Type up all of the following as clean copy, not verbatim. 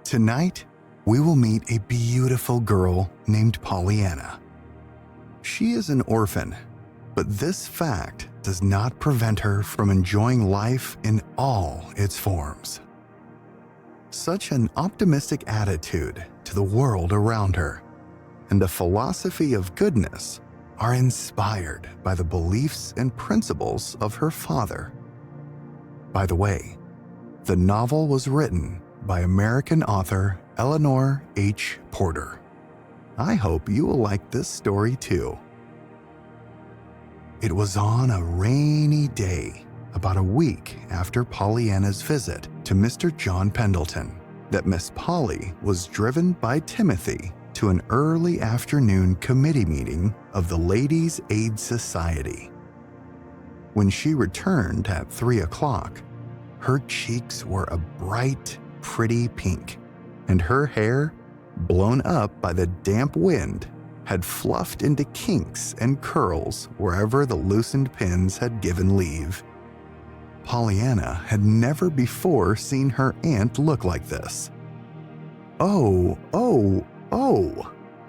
Tonight, we will meet a beautiful girl named Pollyanna. She is an orphan, but this fact does not prevent her from enjoying life in all its forms. Such an optimistic attitude to the world around her and a philosophy of goodness are inspired by the beliefs and principles of her father. By the way, the novel was written by American author Eleanor H. Porter. I hope you will like this story too. It was on a rainy day, about a week after Pollyanna's visit to Mr. John Pendleton, that Miss Polly was driven by Timothy to an early afternoon committee meeting of the Ladies' Aid Society. When she returned at 3 o'clock, her cheeks were a bright, pretty pink, and her hair, blown up by the damp wind, had fluffed into kinks and curls wherever the loosened pins had given leave. Pollyanna had never before seen her aunt look like this. Oh,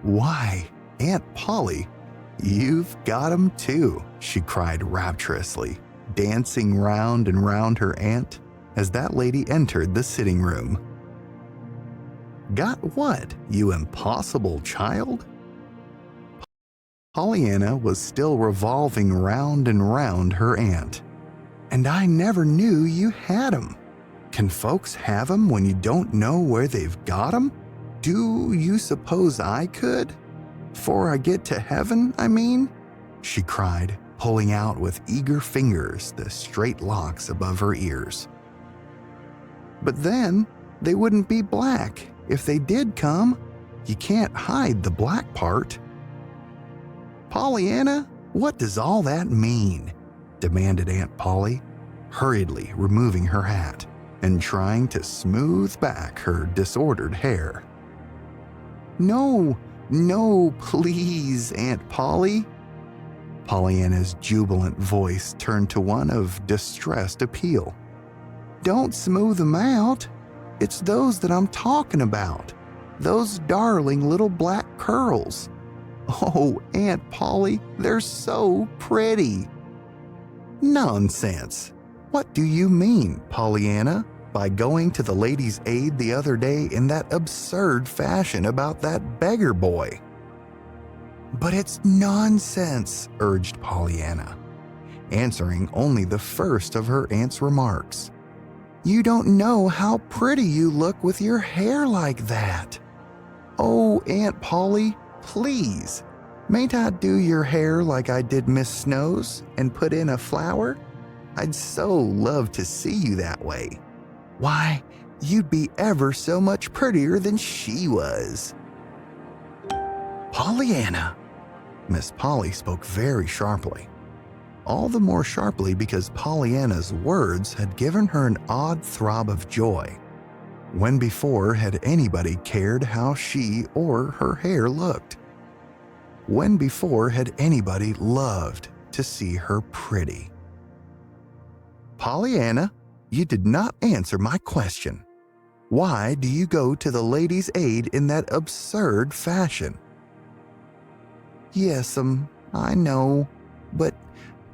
why, Aunt Polly, you've got 'em too, she cried rapturously, dancing round and round her aunt as that lady entered the sitting room. Got what, you impossible child? Pollyanna was still revolving round and round her aunt. And I never knew you had 'em. Can folks have 'em when you don't know where they've got 'em? Do you suppose I could? 'Fore I get to heaven, I mean? She cried, pulling out with eager fingers the straight locks above her ears. But then they wouldn't be black if they did come. You can't hide the black part. Pollyanna, what does all that mean? Demanded Aunt Polly, hurriedly removing her hat and trying to smooth back her disordered hair. No, please, Aunt Polly. Pollyanna's jubilant voice turned to one of distressed appeal. Don't smooth them out. It's those that I'm talking about. Those darling little black curls. Oh, Aunt Polly, they're so pretty. Nonsense. What do you mean, Pollyanna, by going to the Ladies' Aid the other day in that absurd fashion about that beggar boy? But it's nonsense, urged Pollyanna, answering only the first of her aunt's remarks. You don't know how pretty you look with your hair like that. Oh, Aunt Polly, please. Mayn't I do your hair like I did Miss Snow's and put in a flower? I'd so love to see you that way. Why, you'd be ever so much prettier than she was. Pollyanna! Miss Polly spoke very sharply. All the more sharply because Pollyanna's words had given her an odd throb of joy. When before had anybody cared how she or her hair looked? When before had anybody loved to see her pretty? Pollyanna, you did not answer my question. Why do you go to the Ladies' Aid in that absurd fashion? Yes, I know, but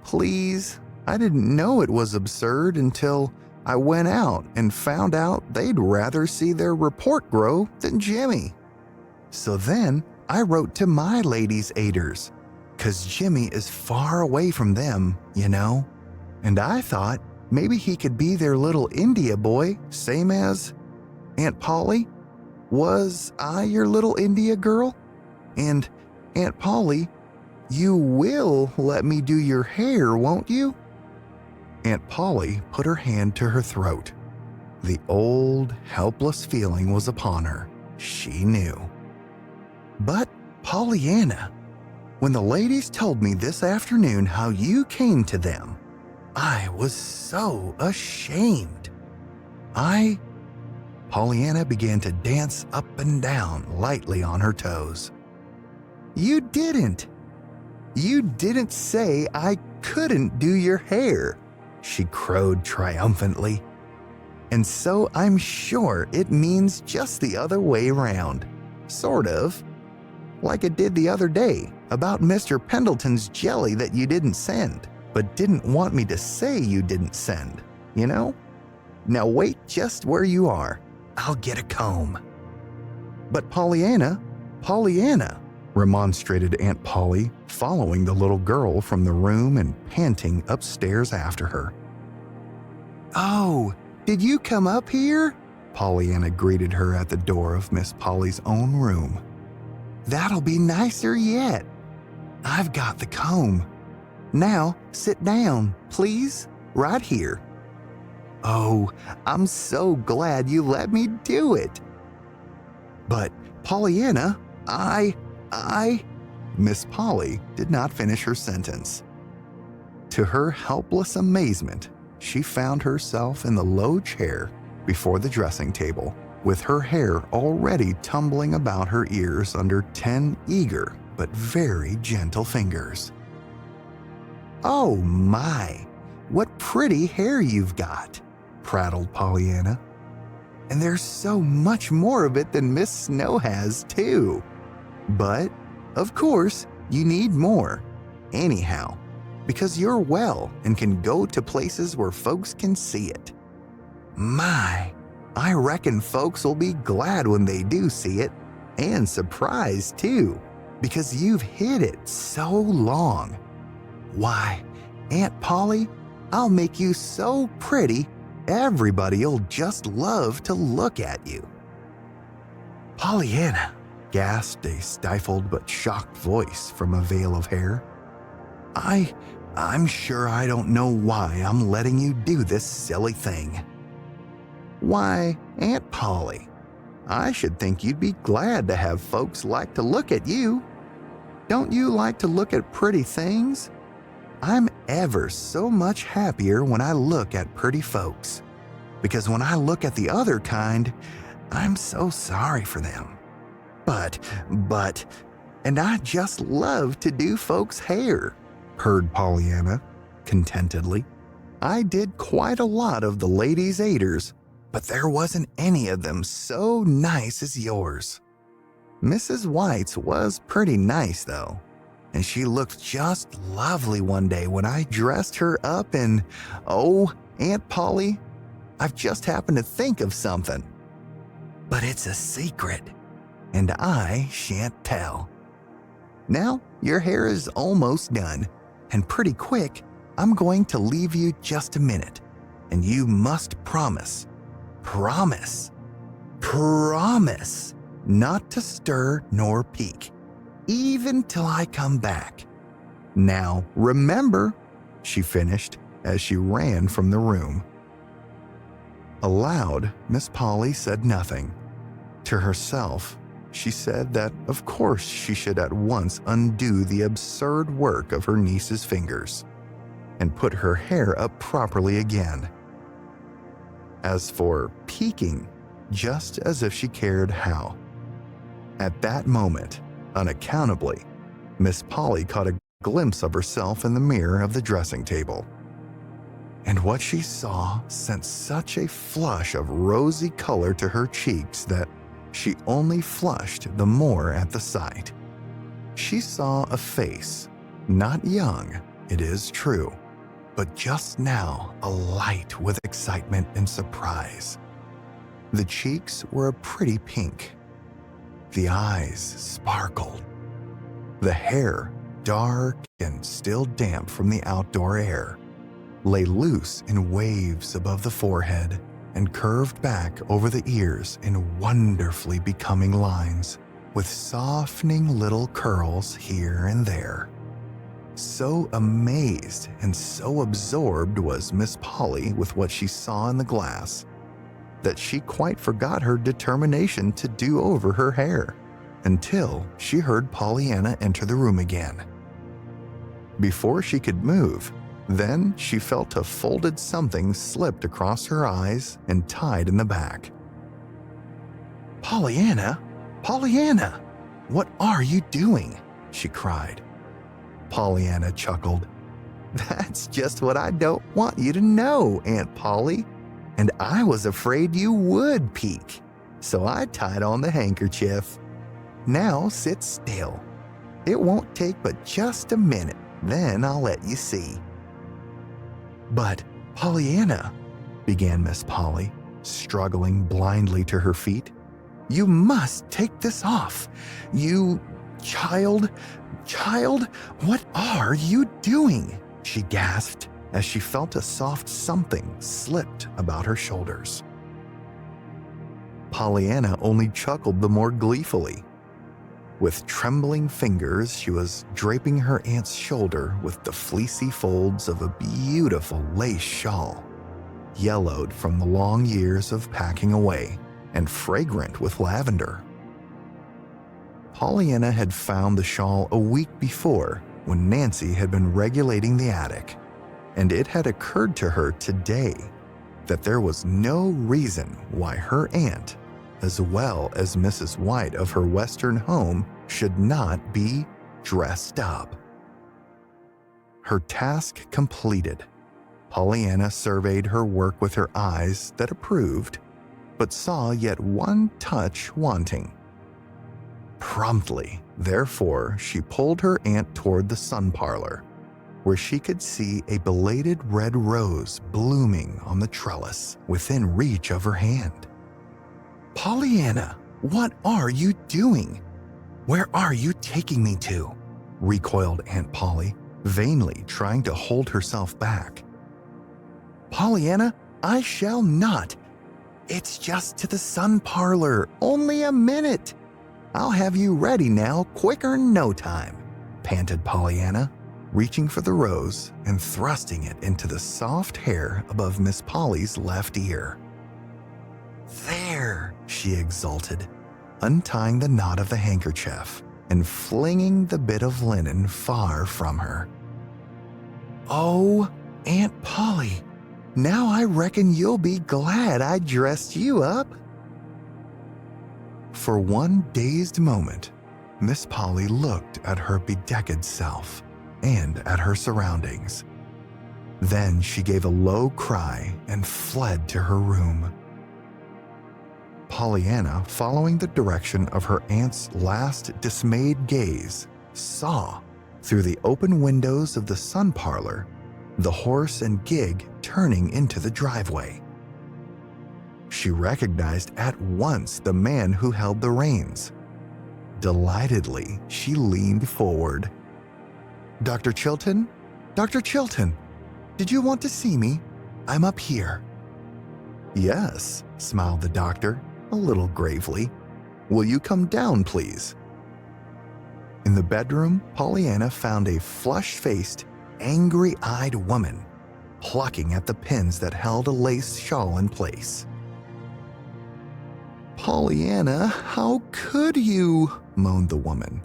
please, I didn't know it was absurd until I went out and found out they'd rather see their report grow than Jimmy. So then I wrote to my Ladies' Aiders, 'cause Jimmy is far away from them, you know, and I thought maybe he could be their little India boy, same as Aunt Polly. Was I your little India girl? And Aunt Polly, you will let me do your hair, won't you? Aunt Polly put her hand to her throat. The old, helpless feeling was upon her. She knew. But, Pollyanna, when the ladies told me this afternoon how you came to them, I was so ashamed. Pollyanna began to dance up and down lightly on her toes. You didn't say I couldn't do your hair, she crowed triumphantly. And so I'm sure it means just the other way around. Sort of. Like it did the other day about Mr. Pendleton's jelly that you didn't send, but didn't want me to say you didn't send, you know? Now wait just where you are. I'll get a comb. But Pollyanna, remonstrated Aunt Polly, following the little girl from the room and panting upstairs after her. Oh, did you come up here? Pollyanna greeted her at the door of Miss Polly's own room. That'll be nicer yet. I've got the comb. Now sit down, please, right here. Oh, I'm so glad you let me do it. But Pollyanna, Miss Polly did not finish her sentence. To her helpless amazement, she found herself in the low chair before the dressing table, with her hair already tumbling about her ears under 10 eager but very gentle fingers. Oh my, what pretty hair you've got, prattled Pollyanna. And there's so much more of it than Miss Snow has, too. But, of course, you need more. Anyhow, because you're well and can go to places where folks can see it. My, I reckon folks will be glad when they do see it, and surprised, too, because you've hid it so long. Why, Aunt Polly, I'll make you so pretty, everybody'll just love to look at you. Pollyanna, gasped a stifled but shocked voice from a veil of hair. I'm sure I don't know why I'm letting you do this silly thing. Why, Aunt Polly, I should think you'd be glad to have folks like to look at you. Don't you like to look at pretty things? I'm ever so much happier when I look at pretty folks, because when I look at the other kind, I'm so sorry for them. And I just love to do folks' hair, purred Pollyanna contentedly. I did quite a lot of the ladies' aiders, but there wasn't any of them so nice as yours. Mrs. White's was pretty nice, though, and she looked just lovely one day when I dressed her up in, oh, Aunt Polly, I've just happened to think of something. But it's a secret, and I shan't tell. Now, your hair is almost done, and pretty quick, I'm going to leave you just a minute, and you must promise not to stir nor peek, even till I come back. Now, remember, she finished as she ran from the room. Aloud, Miss Polly said nothing. To herself, she said that of course she should at once undo the absurd work of her niece's fingers and put her hair up properly again. As for peeking, just as if she cared how. At that moment, unaccountably, Miss Polly caught a glimpse of herself in the mirror of the dressing table. And what she saw sent such a flush of rosy color to her cheeks that she only flushed the more at the sight. She saw a face, not young, it is true, but just now alight with excitement and surprise. The cheeks were a pretty pink. The eyes sparkled. The hair, dark and still damp from the outdoor air, lay loose in waves above the forehead and curved back over the ears in wonderfully becoming lines, with softening little curls here and there. So amazed and so absorbed was Miss Polly with what she saw in the glass that she quite forgot her determination to do over her hair until she heard Pollyanna enter the room again. Before she could move, then she felt a folded something slipped across her eyes and tied in the back. Pollyanna, what are you doing?" she cried. Pollyanna chuckled. "That's just what I don't want you to know, Aunt Polly. and I was afraid you would peek, so I tied on the handkerchief. Now sit still. It won't take but just a minute, then I'll let you see." "But, Pollyanna," began Miss Polly, struggling blindly to her feet, "you must take this off. You... child, what are you doing?" she gasped as she felt a soft something slipped about her shoulders. Pollyanna only chuckled the more gleefully. With trembling fingers, she was draping her aunt's shoulder with the fleecy folds of a beautiful lace shawl, yellowed from the long years of packing away and fragrant with lavender. Pollyanna had found the shawl a week before when Nancy had been regulating the attic, and it had occurred to her today that there was no reason why her aunt, as well as Mrs. White of her Western home, should not be dressed up. Her task completed, Pollyanna surveyed her work with her eyes that approved, but saw yet one touch wanting. Promptly, therefore, she pulled her aunt toward the sun parlor, where she could see a belated red rose blooming on the trellis within reach of her hand. "Pollyanna, what are you doing? Where are you taking me to?" recoiled Aunt Polly, vainly trying to hold herself back. "Pollyanna, I shall not. It's just to the sun parlor, only a minute. I'll have you ready now, quicker'n no time," panted Pollyanna, reaching for the rose and thrusting it into the soft hair above Miss Polly's left ear. "There," she exulted, untying the knot of the handkerchief and flinging the bit of linen far from her. "Oh, Aunt Polly, now I reckon you'll be glad I dressed you up." For one dazed moment, Miss Polly looked at her bedecked self and at her surroundings. Then she gave a low cry and fled to her room. Pollyanna, following the direction of her aunt's last dismayed gaze, saw, through the open windows of the sun parlor, the horse and gig turning into the driveway. She recognized at once the man who held the reins. Delightedly, she leaned forward. "Dr. Chilton? Dr. Chilton, did you want to see me? I'm up here." "Yes," smiled the doctor, a little gravely. "Will you come down, please?" In the bedroom, Pollyanna found a flush-faced, angry-eyed woman plucking at the pins that held a lace shawl in place. "Pollyanna, how could you?" moaned the woman.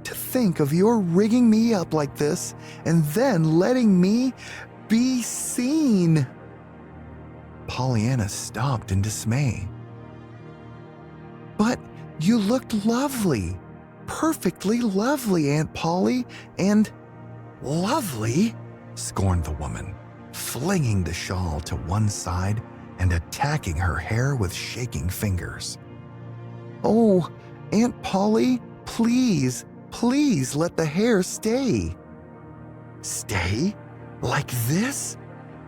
"To think of your rigging me up like this and then letting me be seen." Pollyanna stopped in dismay. "But you looked lovely, perfectly lovely, Aunt Polly, and—" "Lovely?" scorned the woman, flinging the shawl to one side and attacking her hair with shaking fingers. "Oh, Aunt Polly, please, please let the hair stay." "Stay? Like this?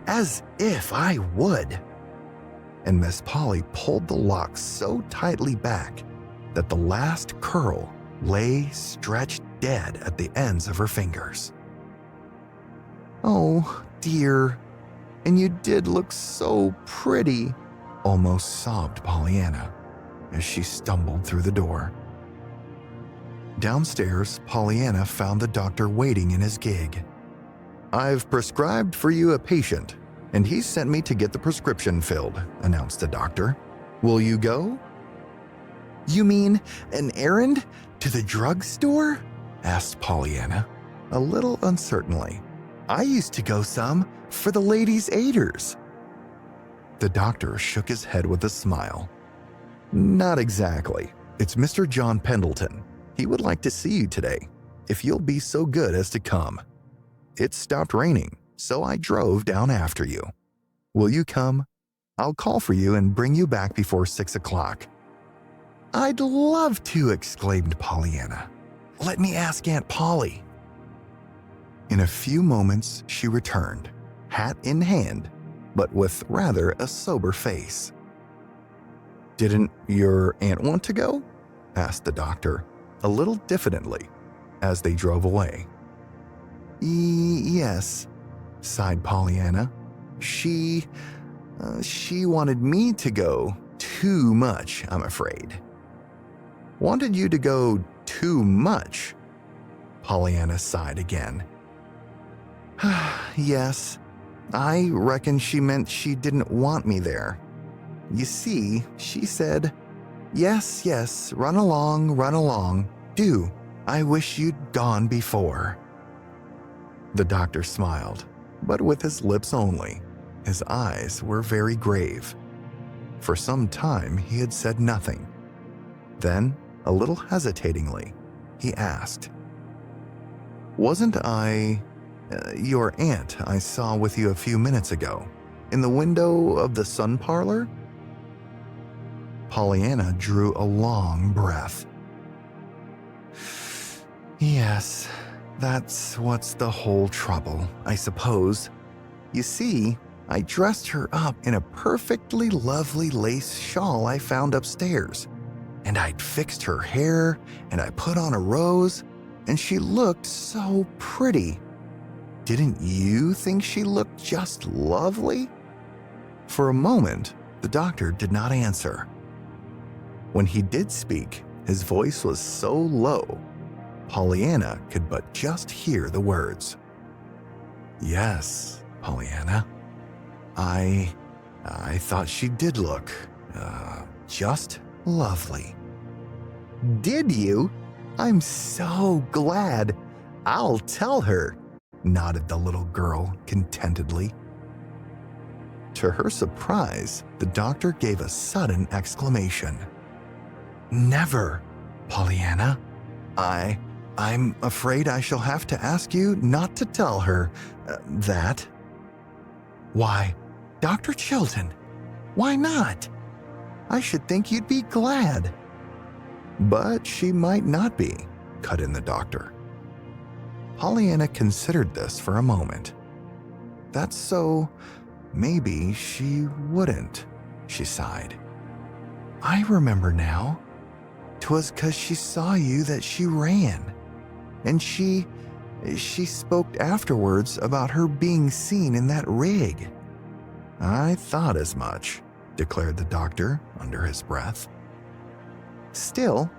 As if I would." And Miss Polly pulled the locks so tightly back that the last curl lay stretched dead at the ends of her fingers. "Oh, dear, and you did look so pretty," almost sobbed Pollyanna as she stumbled through the door. Downstairs, Pollyanna found the doctor waiting in his gig. "I've prescribed for you a patient, and he sent me to get the prescription filled," announced the doctor. "Will you go?" "You mean an errand to the drugstore?" asked Pollyanna, a little uncertainly. "I used to go some for the ladies' aiders." The doctor shook his head with a smile. "Not exactly. It's Mr. John Pendleton. He would like to see you today, if you'll be so good as to come. It stopped raining, so I drove down after you. Will you come?" I'll call for you and bring you back before 6 o'clock." "I'd love to," exclaimed Pollyanna. "Let me ask Aunt Polly." In a few moments, she returned, hat in hand, but with rather a sober face. "Didn't your aunt want to go?" asked the doctor, a little diffidently, as they drove away. "Yes," sighed Pollyanna. She wanted me to go too much, I'm afraid." "Wanted you to go too much?" Pollyanna sighed again. "Yes, I reckon she meant she didn't want me there. You see, she said, 'Yes, yes, run along, do. I wish you'd gone before.'" The doctor smiled, but with his lips only. His eyes were very grave. For some time he had said nothing. Then, a little hesitatingly, he asked, "Wasn't I your aunt I saw with you a few minutes ago, in the window of the sun parlor?" Pollyanna drew a long breath. "Yes, that's what's the whole trouble, I suppose. You see, I dressed her up in a perfectly lovely lace shawl I found upstairs, and I'd fixed her hair, and I put on a rose, and she looked so pretty. Didn't you think she looked just lovely?" For a moment, the doctor did not answer. When he did speak, his voice was so low, Pollyanna could but just hear the words. "Yes, Pollyanna. I thought she did look, just lovely." "Did you? I'm so glad. I'll tell her," nodded the little girl contentedly. To her surprise, the doctor gave a sudden exclamation. "Never, Pollyanna. I'm afraid I shall have to ask you not to tell her that." "Why, Dr. Chilton, why not? I should think you'd be glad." "But she might not be," cut in the doctor. Pollyanna considered this for a moment. "That's so, maybe she wouldn't," she sighed. "I remember now. 'Twas 'cause she saw you that she ran. And she spoke afterwards about her being seen in that rig." "I thought as much," declared the doctor under his breath. "Still,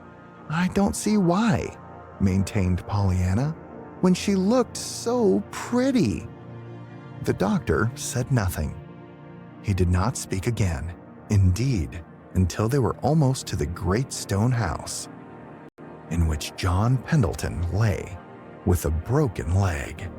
I don't see why," maintained Pollyanna, "when she looked so pretty." The doctor said nothing. He did not speak again, indeed, until they were almost to the great stone house, in which John Pendleton lay with a broken leg.